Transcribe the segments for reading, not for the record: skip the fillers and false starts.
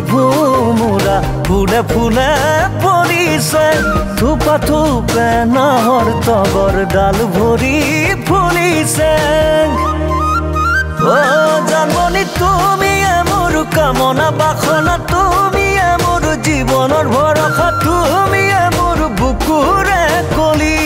ভোমোৰা ফুলে ফুলে পৰিছে থোপা থোপে নাহৰ তগৰ ডাল ভৰি ফুলিছে জানমণি তুমিয়ে মোৰ কামনা বাসনা তুমিয়ে মোৰ জীৱনৰ ভৰসা তুমিয়ে মোৰ বুকুৰে কলি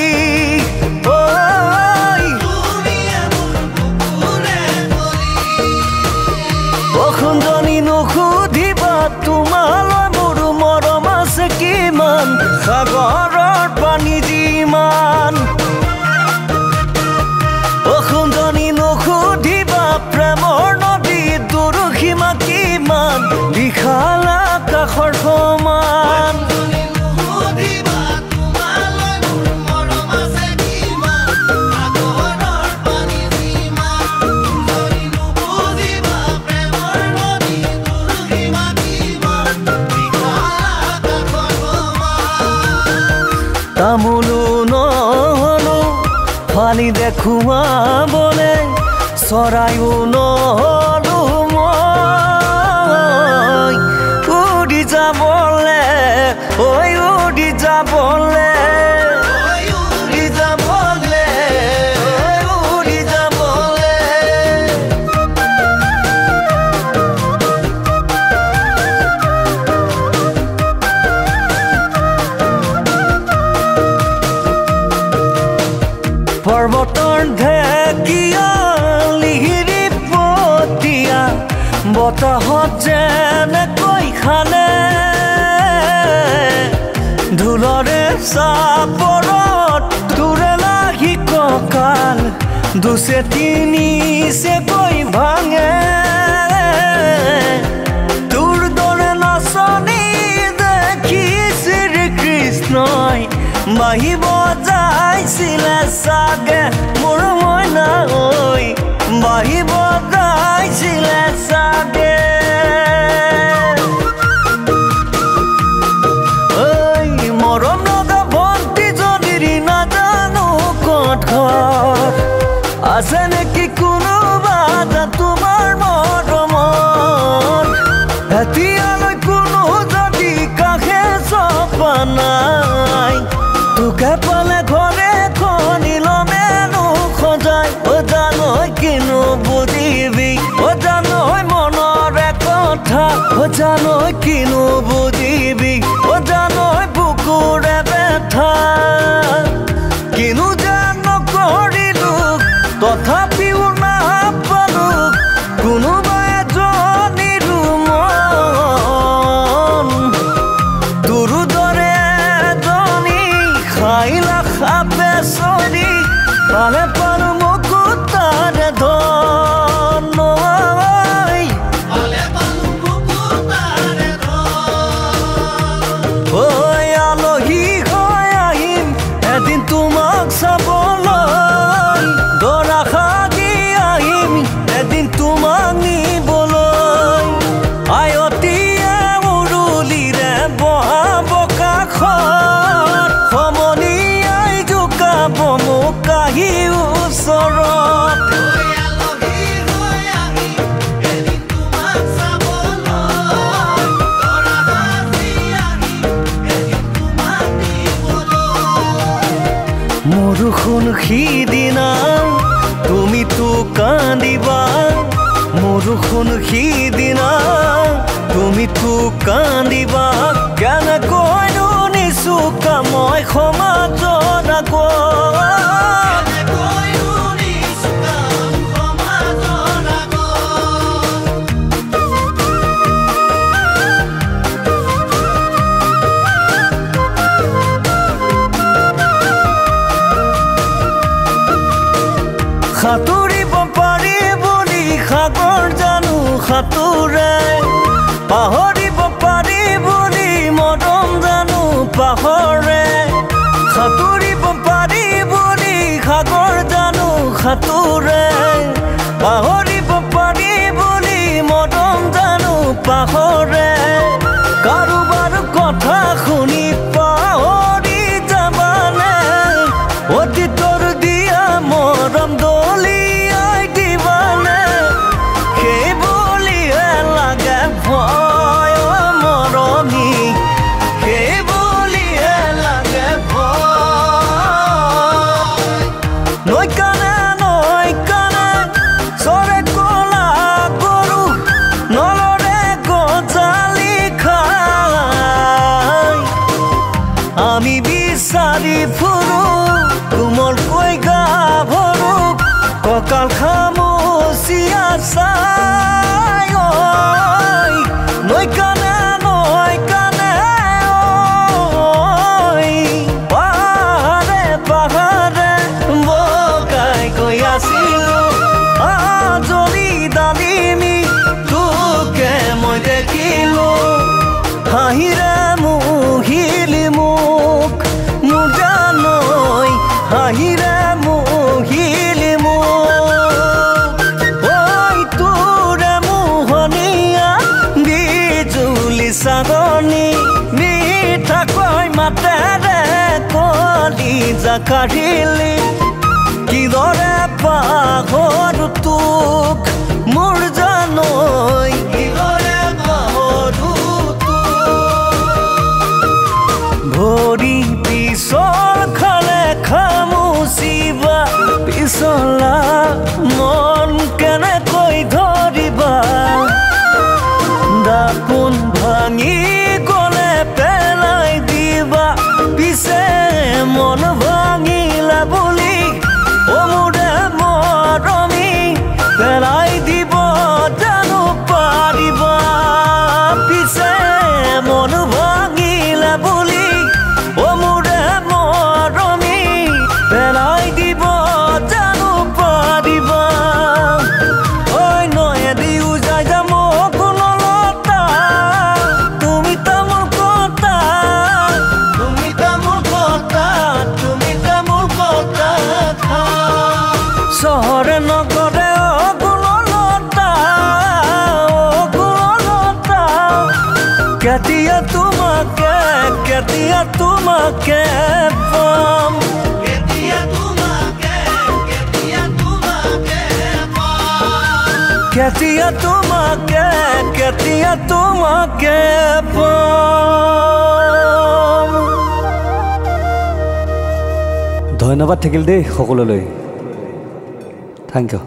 সুন্দনী নুসুধিবা তোমালৈ মোৰ মৰম আছে কিমান সাগৰৰ পানী যিমান সুন্দনী নুসুধিবা প্ৰেমৰ নদী দুৰুসীমা কিমান বিশাল আকাশৰ সমান তামোলো নহলো ফালি দেখুৱাবলে চৰাইও নহলো মই উৰি যাবলে উৰি যাবলে উৰি যাবলে উৰি যাবলে পৰ্বতৰ ঢেকীয়া লিহিৰি পতিয়া বতাহত যেনেকৈ খানে ধুলৰে চাপৰত তোৰে লাগি কঁকাল দুচে তিনিচেকৈ ভাঙে তোৰ দৰে নাচনি দেখি শ্ৰীকৃষ্ণই বাহিব যাইছিলে চাগে মোৰ মইনা ঐ বাহিব যাইছিলে চাগে মৰম লগা ভণ্টিজনীৰ নাজানো ক'ত ঘৰ আছে নেকি কোনোবা তোমাৰ মৰমত এতিয়ালৈ কোনো যদি কাষে চপা নাই তোকে পালে ঘৰে খনিলমে নোখজাই জানৈ কিনো বুজিবি জানৈ মনৰে কথা জানৈ কিনো বুজিবি জানৈ বুকুৰে বেথা কিনো যেন নকৰিলো তথাপিও নাপালো কোনোবা এজনীৰ মন তোৰো দৰে এজনী খাইলা খাপে চৰি পালে পাৰো মুকুতাৰে ধন আলহী হৈ আহিম এদিন তোমাক চাবলৈ দৰা সাজি আহিম এদিন তোমাক নিবলৈ আয়তীয়ে উৰুলিৰে বহাব কাষত সমনীয়াই জোকাব মোক আহি ওচৰত মোৰখন সিদিনা তুমিতো কান্দিবা মোৰখন সিদিনা তুমিতো কান্দিবা কেনেকৈনো নিচুকা মই সমাজত সাঁতুৰিব পাৰি বুলি সাগৰ জানো সাঁতোৰে পাহৰিব পাৰি বুলি মৰম জানো পাহৰে সাঁতুৰিব পাৰি বুলি সাগৰ জানো সাঁতোৰে পাহৰিব পাৰি বুলি মৰম জানো পাহৰে কাৰোবাৰ কথা শুনি পাহৰি যাবানে অতীতৰ দিয়া মৰম দলিয়াই দিবানে সেই বুলিহে লাগে ভয় বিচাৰি ফুৰো কোমলকৈ গাভৰু কঁকাল খামুচি আছাই নৈ কানে পাহাৰে পাহাৰে বগাই গৈ আছিলো আজৰি ডালিমি তোকে মই দেখিলো হাঁহিৰে মুহিলি মোক মোৰ জানৈ হাঁহিৰে মুহিলি মোক ঐ তোৰে মোহনীয়া বিজুলি চাগনি মিঠাকৈ মাতেৰে কলিজা কাঢ়িলি কিদৰে পাহৰো তোক মোৰ জানৈ কিদৰে পাহৰো ভৰি পিছল খালে খামুচিবা পিছলা মন কেনেকৈ ধৰিবা দাপোন ভাঙি গলে পেলাই দিবা পিছে মন ভাঙিলা বুলি মোৰে মৰমী পেলাই দিব জানো পাৰিবা পিছে মন ভাঙিলা বুলি মোৰে মৰমী পেলাই দিব জানো পাৰিবা ঐ নয়েদি উজাই যাম কোনলতা তুমি তামোল কটা তুমি তামোল কটা তুমি তামোল কটা চহৰে নগৰে গুণলতা কেতিয়া তোমাকে পাম কেতিয়া তোমাকে পাম ধন্যবাদ থাকিল দেই সকলোলৈ থেংক ইউ